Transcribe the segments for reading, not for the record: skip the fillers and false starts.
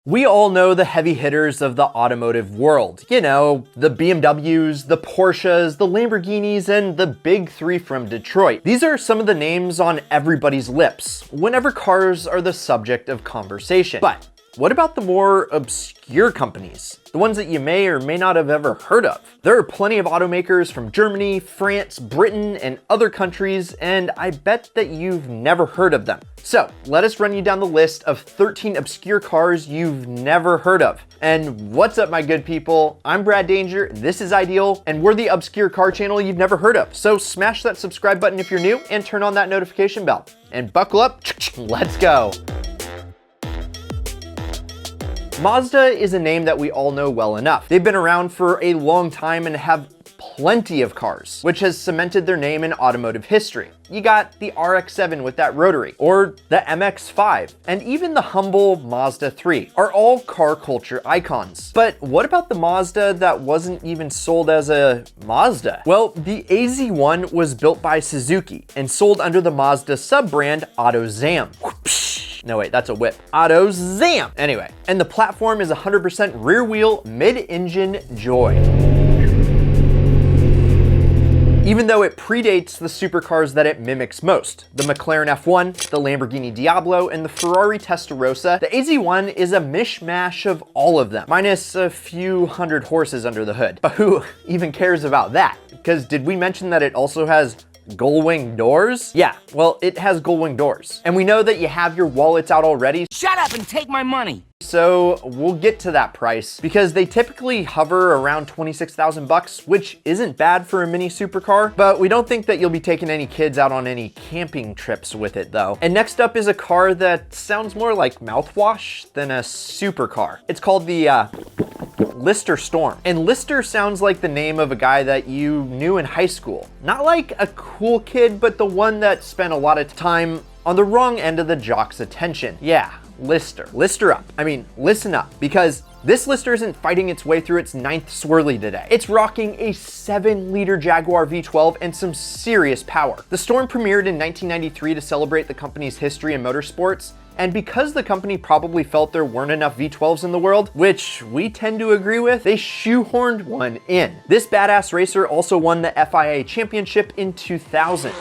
We all know the heavy hitters of the automotive world. You know, the BMWs, the Porsches, the Lamborghinis, and the big three from Detroit. These are some of the names on everybody's lips whenever cars are the subject of conversation. But what about the more obscure companies? The ones that you may or may not have ever heard of. There are plenty of automakers from Germany, France, Britain, and other countries, and I bet that you've never heard of them. So let us run you down the list of 13 obscure cars you've never heard of. And what's up, my good people? I'm Brad Danger, this is Ideal, and we're the obscure car channel you've never heard of. So smash that subscribe button if you're new and turn on that notification bell. And buckle up, let's go. Mazda is a name that we all know well enough. They've been around for a long time and have plenty of cars, which has cemented their name in automotive history. You got the RX-7 with that rotary, or the MX-5, and even the humble Mazda 3 are all car culture icons. But what about the Mazda that wasn't even sold as a Mazda? Well, the AZ1 was built by Suzuki and sold under the Mazda sub-brand AUTOZAM. No, wait, that's a whip. AUTOZAM! Anyway, and the platform is 100% rear wheel, mid-engine joy. Even though it predates the supercars that it mimics most, the McLaren F1, the Lamborghini Diablo, and the Ferrari Testarossa, the AZ1 is a mishmash of all of them, minus a few hundred horses under the hood. But who even cares about that? Because did we mention that it also has gullwing doors? Yeah, well, it has gullwing doors. And we know that you have your wallets out already. Shut up and take my money. So we'll get to that price because they typically hover around 26,000 bucks, which isn't bad for a mini supercar, but we don't think that you'll be taking any kids out on any camping trips with it though. And next up is a car that sounds more like mouthwash than a supercar. It's called the Lister Storm. And Lister sounds like the name of a guy that you knew in high school. Not like a cool kid, but the one that spent a lot of time on the wrong end of the jock's attention. Yeah, Lister. Lister up. I mean, listen up, because this Lister isn't fighting its way through its 9th swirly today. It's rocking a 7-liter Jaguar V12 and some serious power. The Storm premiered in 1993 to celebrate the company's history in motorsports, and because the company probably felt there weren't enough V12s in the world, which we tend to agree with, they shoehorned one in. This badass racer also won the FIA championship in 2000.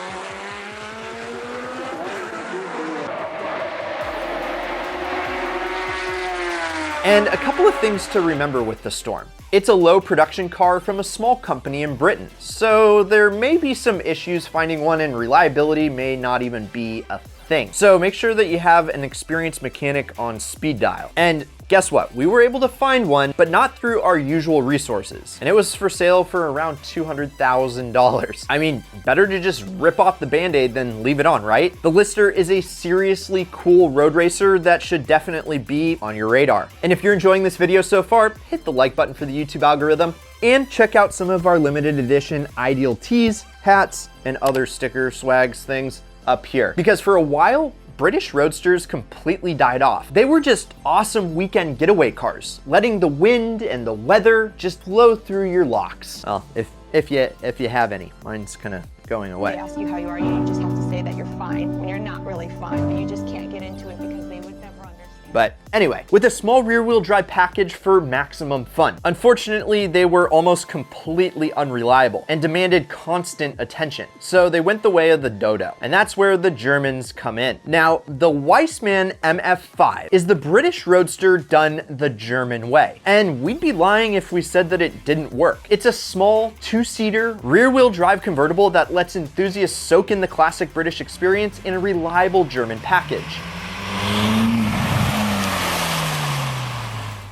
And a couple of things to remember with the Storm. It's a low production car from a small company in Britain, so there may be some issues finding one, and reliability may not even be a thing. So make sure that you have an experienced mechanic on speed dial. And guess what? We were able to find one, but not through our usual resources. And it was for sale for around $200,000. I mean, better to just rip off the Band-Aid than leave it on, right? The Lister is a seriously cool road racer that should definitely be on your radar. And if you're enjoying this video so far, hit the like button for the YouTube algorithm and check out some of our limited edition Ideal tees, hats, and other sticker swags things up here. Because for a while, British roadsters completely died off. They were just awesome weekend getaway cars, letting the wind and the weather just blow through your locks. Well, if you have any. Mine's kind of going away. They ask you how you are, you just have to say that you're fine when you're not really fine, but you just can't get into it because they would never understand. But anyway, with a small rear-wheel drive package for maximum fun. Unfortunately, they were almost completely unreliable and demanded constant attention. So they went the way of the Dodo, and that's where the Germans come in. Now, the WIESMANN MF5 is the British roadster done the German way, and we'd be lying if we said that it didn't work. It's a small, 2-seater, rear-wheel drive convertible that lets enthusiasts soak in the classic British experience in a reliable German package.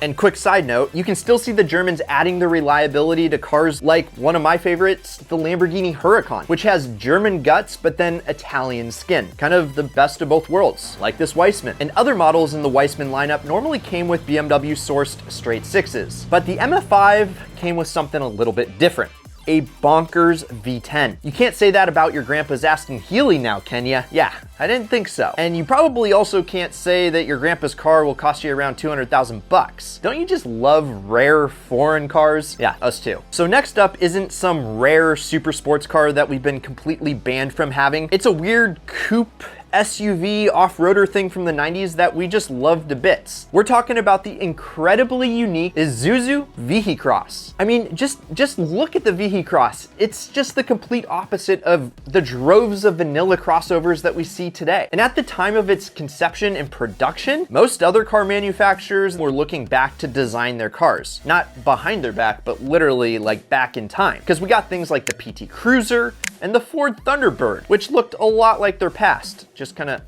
And quick side note, you can still see the Germans adding the reliability to cars like one of my favorites, the Lamborghini Huracan, which has German guts but then Italian skin. Kind of the best of both worlds, like this WIESMANN. And other models in the WIESMANN lineup normally came with BMW sourced straight 6s, but the MF5 came with something a little bit different. A bonkers V10. You can't say that about your grandpa's Aston Healey now, can ya? Yeah, I didn't think so. And you probably also can't say that your grandpa's car will cost you around 200,000 bucks. Don't you just love rare foreign cars? Yeah, us too. So next up isn't some rare super sports car that we've been completely banned from having. It's a weird coupe SUV off-roader thing from the 90s that we just loved to bits. We're talking about the incredibly unique ISUZU VEHICROSS. I mean, just look at the VEHICROSS. It's just the complete opposite of the droves of vanilla crossovers that we see today. And at the time of its conception and production, most other car manufacturers were looking back to design their cars. Not behind their back, but literally like back in time. Because we got things like the PT Cruiser and the Ford Thunderbird, which looked a lot like their past, just kind of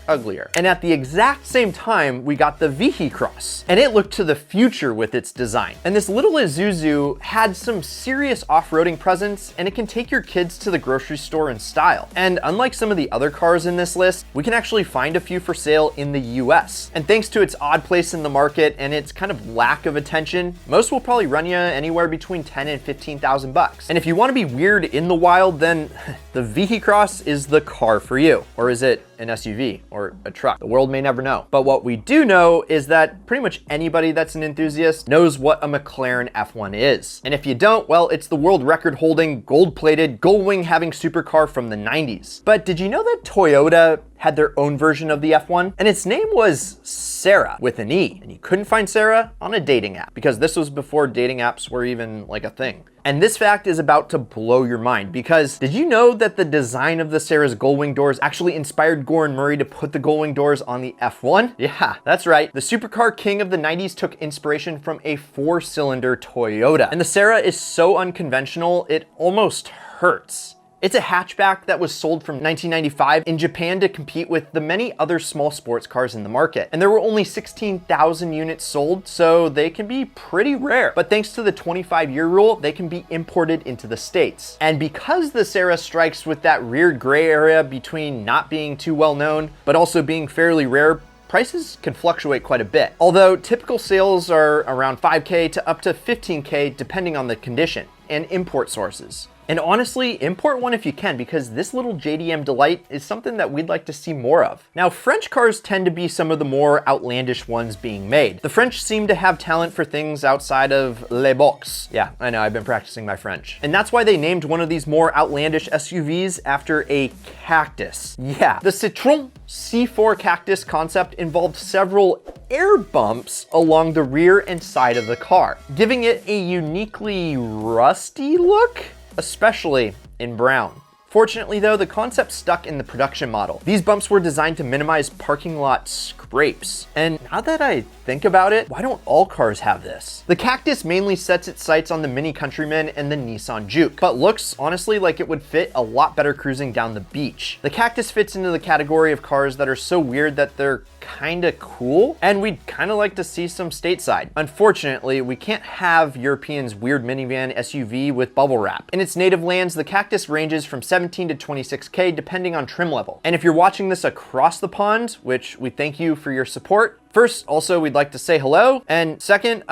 uglier. And at the exact same time, we got the VEHICROSS, and it looked to the future with its design. And this little ISUZU had some serious off-roading presence, and it can take your kids to the grocery store in style. And unlike some of the other cars in this list, we can actually find a few for sale in the US. And thanks to its odd place in the market and its kind of lack of attention, most will probably run you anywhere between 10 and 15,000 bucks. And if you want to be weird in the wild, then the VEHICROSS is the car for you. Or is it an SUV or a truck? The world may never know. But what we do know is that pretty much anybody that's an enthusiast knows what a McLaren F1 is. And if you don't, well, it's the world record holding, gold-plated, gullwing having supercar from the 90s. But did you know that Toyota had their own version of the F1? And its name was SERA with an E. And you couldn't find SERA on a dating app because this was before dating apps were even like a thing. And this fact is about to blow your mind because did you know that the design of the SERA's gullwing doors actually inspired Gore and Murray to put the gullwing doors on the F1? Yeah, that's right. The supercar king of the 90s took inspiration from a 4-cylinder Toyota. And the SERA is so unconventional, it almost hurts. It's a hatchback that was sold from 1995 in Japan to compete with the many other small sports cars in the market. And there were only 16,000 units sold, so they can be pretty rare. But thanks to the 25-year rule, they can be imported into the States. And because the SERA strikes with that weird gray area between not being too well known, but also being fairly rare, prices can fluctuate quite a bit. Although typical sales are around 5K to up to 15K depending on the condition and import sources. And honestly, import one if you can, because this little JDM delight is something that we'd like to see more of. Now, French cars tend to be some of the more outlandish ones being made. The French seem to have talent for things outside of les box. Yeah, I know, I've been practicing my French. And that's why they named one of these more outlandish SUVs after a cactus. Yeah, the CITROEN C4 cactus concept involved several air bumps along the rear and side of the car, giving it a uniquely rusty look, especially in brown. Fortunately though, the concept stuck in the production model. These bumps were designed to minimize parking lot scrapes. And now that I think about it, why don't all cars have this? The Cactus mainly sets its sights on the Mini Countryman and the Nissan Juke, but looks honestly like it would fit a lot better cruising down the beach. The Cactus fits into the category of cars that are so weird that they're kinda cool, and we'd kinda like to see some stateside. Unfortunately, we can't have Europeans' weird minivan SUV with bubble wrap. In its native lands, the Cactus ranges from 17 to 26K depending on trim level. And if you're watching this across the pond, which we thank you for your support, first, also, we'd like to say hello. And second,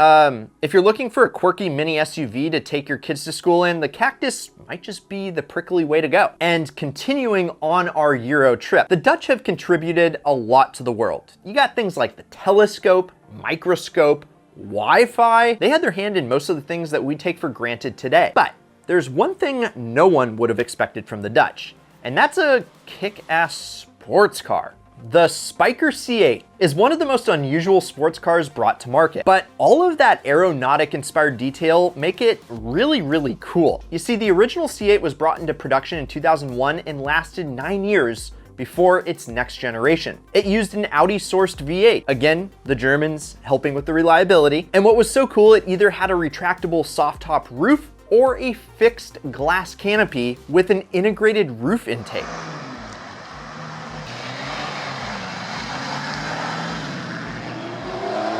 if you're looking for a quirky mini SUV to take your kids to school in, the Cactus might just be the prickly way to go. And continuing on our Euro trip, the Dutch have contributed a lot to the world. You got things like the telescope, microscope, Wi-Fi. They had their hand in most of the things that we take for granted today. But there's one thing no one would have expected from the Dutch, and that's a kick-ass sports car. The SPYKER C8 is one of the most unusual sports cars brought to market, but all of that aeronautic inspired detail make it really, really cool. You see, the original C8 was brought into production in 2001 and lasted 9 years before its next generation. It used an Audi sourced V8. Again, the Germans helping with the reliability. And what was so cool, it either had a retractable soft top roof or a fixed glass canopy with an integrated roof intake.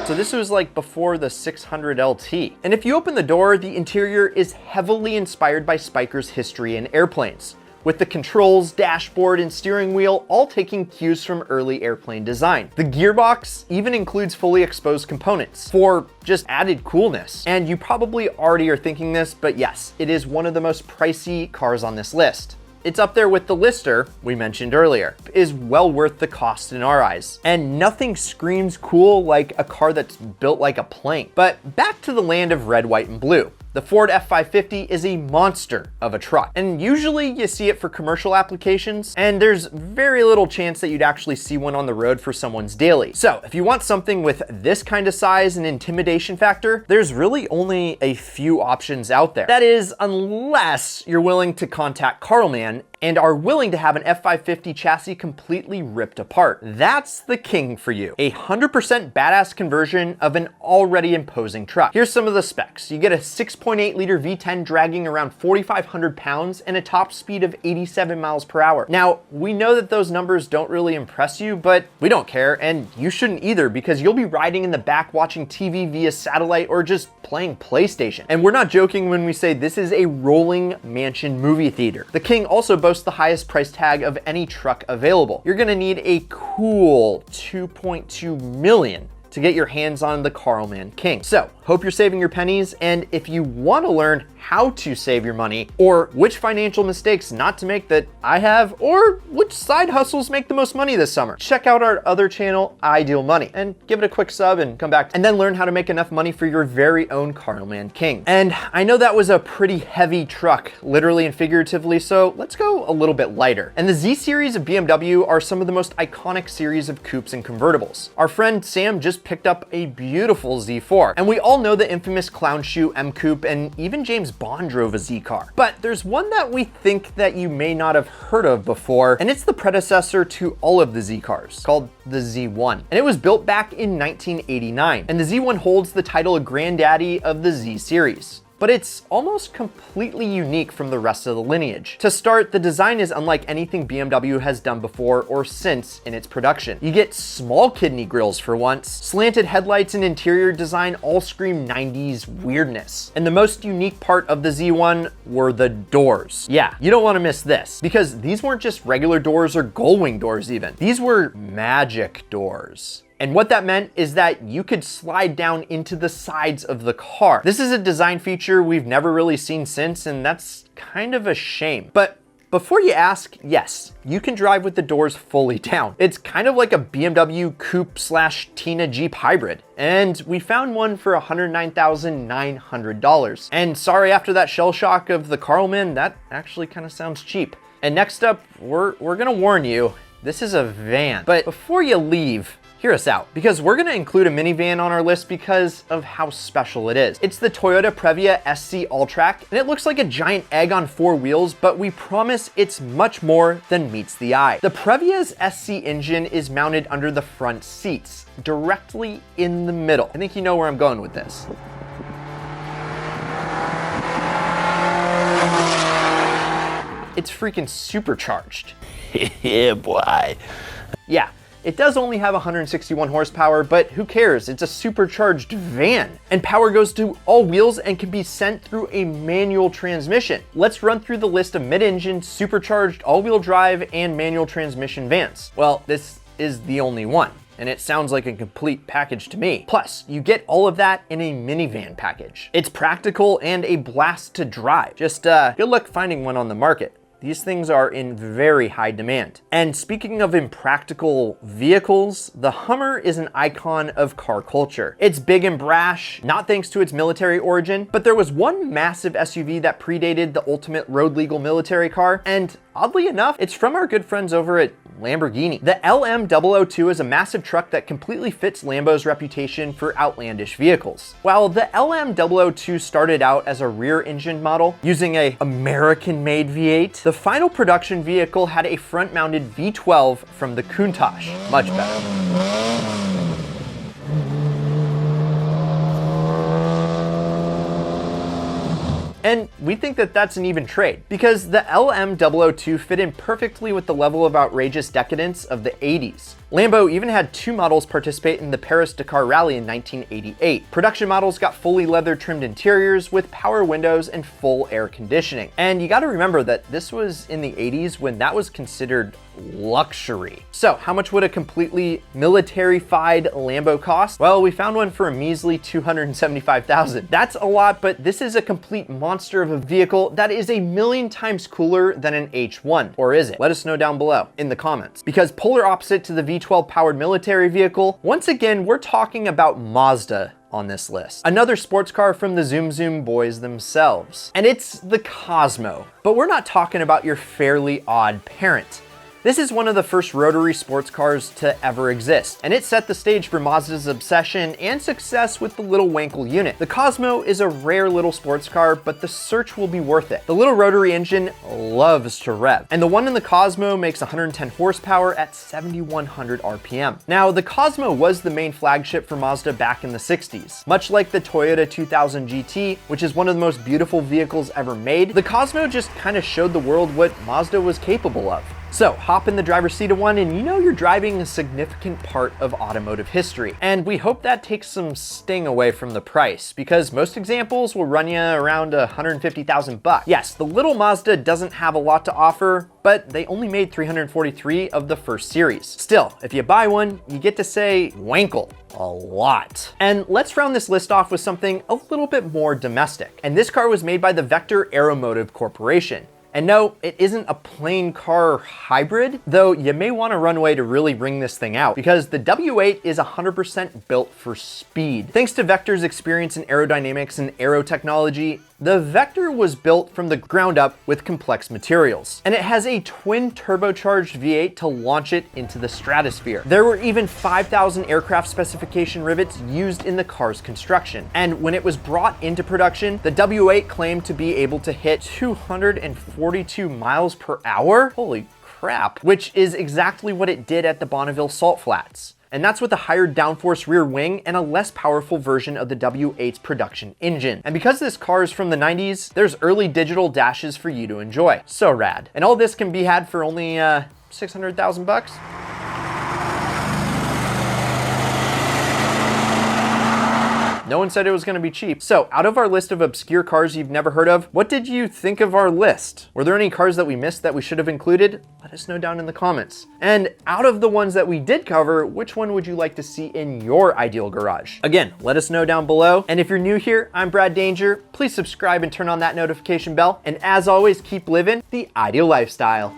So this was like before the 600 LT. And if you open the door, the interior is heavily inspired by SPYKER's history in airplanes, with the controls, dashboard, and steering wheel all taking cues from early airplane design. The gearbox even includes fully exposed components for just added coolness. And you probably already are thinking this, but yes, it is one of the most pricey cars on this list. It's up there with the Lister we mentioned earlier. It is well worth the cost in our eyes. And nothing screams cool like a car that's built like a plane. But back to the land of red, white, and blue. The Ford F550 is a monster of a truck, and usually you see it for commercial applications, and there's very little chance that you'd actually see one on the road for someone's daily. So if you want something with this kind of size and intimidation factor, there's really only a few options out there. That is, unless you're willing to contact KARLMANN and are willing to have an F550 chassis completely ripped apart. That's the king for you. A 100% badass conversion of an already imposing truck. Here's some of the specs. You get a 6.8 liter V10 dragging around 4,500 pounds and a top speed of 87 miles per hour. Now, we know that those numbers don't really impress you, but we don't care, and you shouldn't either, because you'll be riding in the back watching TV via satellite or just playing PlayStation. And we're not joking when we say this is a rolling mansion movie theater. The King also boasts the highest price tag of any truck available. You're gonna need a cool 2.2 million to get your hands on the KARLMANN King. So, hope you're saving your pennies, and if you want to learn how to save your money, or which financial mistakes not to make that I have, or which side hustles make the most money this summer, check out our other channel, Ideal Money, and give it a quick sub and come back, and then learn how to make enough money for your very own KARLMANN King. And I know that was a pretty heavy truck, literally and figuratively, so let's go a little bit lighter. And the Z series of BMW are some of the most iconic series of coupes and convertibles. Our friend Sam just picked up a beautiful Z4, and we all know the infamous clown shoe M Coupe, and even James Bond drove a Z car. But there's one that we think that you may not have heard of before, and it's the predecessor to all of the Z cars, called the Z1. And it was built back in 1989, and the Z1 holds the title of granddaddy of the Z series. But it's almost completely unique from the rest of the lineage. To start, the design is unlike anything BMW has done before or since in its production. You get small kidney grills for once, slanted headlights and interior design all scream 90s weirdness. And the most unique part of the Z1 were the doors. Yeah, you don't want to miss this, because these weren't just regular doors or gullwing doors even. These were magic doors. And what that meant is that you could slide down into the sides of the car. This is a design feature we've never really seen since, and that's kind of a shame. But before you ask, yes, you can drive with the doors fully down. It's kind of like a BMW coupe / Tina Jeep hybrid. And we found one for $109,900. And sorry, after that shell shock of the KARLMANN, that actually kind of sounds cheap. And next up, we're gonna warn you, this is a van. But before you leave, hear us out, because we're gonna include a minivan on our list because of how special it is. It's the Toyota PREVIA SC ALLTRAC, and it looks like a giant egg on 4 wheels, but we promise it's much more than meets the eye. The PREVIA's SC engine is mounted under the front seats, directly in the middle. I think you know where I'm going with this. It's freaking supercharged. Yeah, boy. Yeah. It does only have 161 horsepower, but who cares? It's a supercharged van. And power goes to all wheels and can be sent through a manual transmission. Let's run through the list of mid-engine, supercharged, all-wheel drive, and manual transmission vans. Well, this is the only one, and it sounds like a complete package to me. Plus, you get all of that in a minivan package. It's practical and a blast to drive. Just good luck finding one on the market. These things are in very high demand. And speaking of impractical vehicles, the Hummer is an icon of car culture. It's big and brash, not thanks to its military origin, but there was one massive SUV that predated the ultimate road legal military car, and oddly enough, it's from our good friends over at Lamborghini. The LM002 is a massive truck that completely fits Lambo's reputation for outlandish vehicles. While the LM002 started out as a rear-engined model using a American-made V8, the final production vehicle had a front-mounted V12 from the Countach. Much better. And we think that that's an even trade, because the LM002 fit in perfectly with the level of outrageous decadence of the 80s. Lambo even had 2 models participate in the Paris-Dakar Rally in 1988. Production models got fully leather-trimmed interiors with power windows and full air conditioning. And you gotta remember that this was in the 80s when that was considered luxury. So how much would a completely military-fied Lambo cost? Well, we found one for a measly $275,000. That's a lot, but this is a complete monster of a vehicle that is a million times cooler than an H1. Or is it? Let us know down below in the comments. Because polar opposite to the V12 powered military vehicle, once again, we're talking about Mazda on this list. Another sports car from the Zoom Zoom boys themselves. And it's the Cosmo. But we're not talking about your fairly odd parent. This is one of the first rotary sports cars to ever exist, and it set the stage for Mazda's obsession and success with the little Wankel unit. The Cosmo is a rare little sports car, but the search will be worth it. The little rotary engine loves to rev, and the one in the Cosmo makes 110 horsepower at 7,100 RPM. Now, the Cosmo was the main flagship for Mazda back in the 60s. Much like the Toyota 2000 GT, which is one of the most beautiful vehicles ever made, the Cosmo just kind of showed the world what Mazda was capable of. So hop in the driver's seat of one and you know you're driving a significant part of automotive history. And we hope that takes some sting away from the price, because most examples will run you around 150,000 bucks. Yes, the little Mazda doesn't have a lot to offer, but they only made 343 of the first series. Still, if you buy one, you get to say Wankel a lot. And let's round this list off with something a little bit more domestic. And this car was made by the Vector Aeromotive Corporation. And no, it isn't a plain car hybrid, though you may want a runway to really bring this thing out, because the W8 is 100% built for speed. Thanks to Vector's experience in aerodynamics and aero technology, the Vector was built from the ground up with complex materials, and it has a twin turbocharged V8 to launch it into the stratosphere. There were even 5,000 aircraft specification rivets used in the car's construction, and when it was brought into production, the W8 claimed to be able to hit 242 miles per hour. Holy crap, which is exactly what it did at the Bonneville Salt Flats. And that's with a higher downforce rear wing and a less powerful version of the W8's production engine. And because this car is from the 90s, there's early digital dashes for you to enjoy. So rad. And all this can be had for only 600,000 bucks. No one said it was gonna be cheap. So out of our list of obscure cars you've never heard of, what did you think of our list? Were there any cars that we missed that we should have included? Let us know down in the comments. And out of the ones that we did cover, which one would you like to see in your ideal garage? Again, let us know down below. And if you're new here, I'm Brad Danger. Please subscribe and turn on that notification bell. And as always, keep living the ideal lifestyle.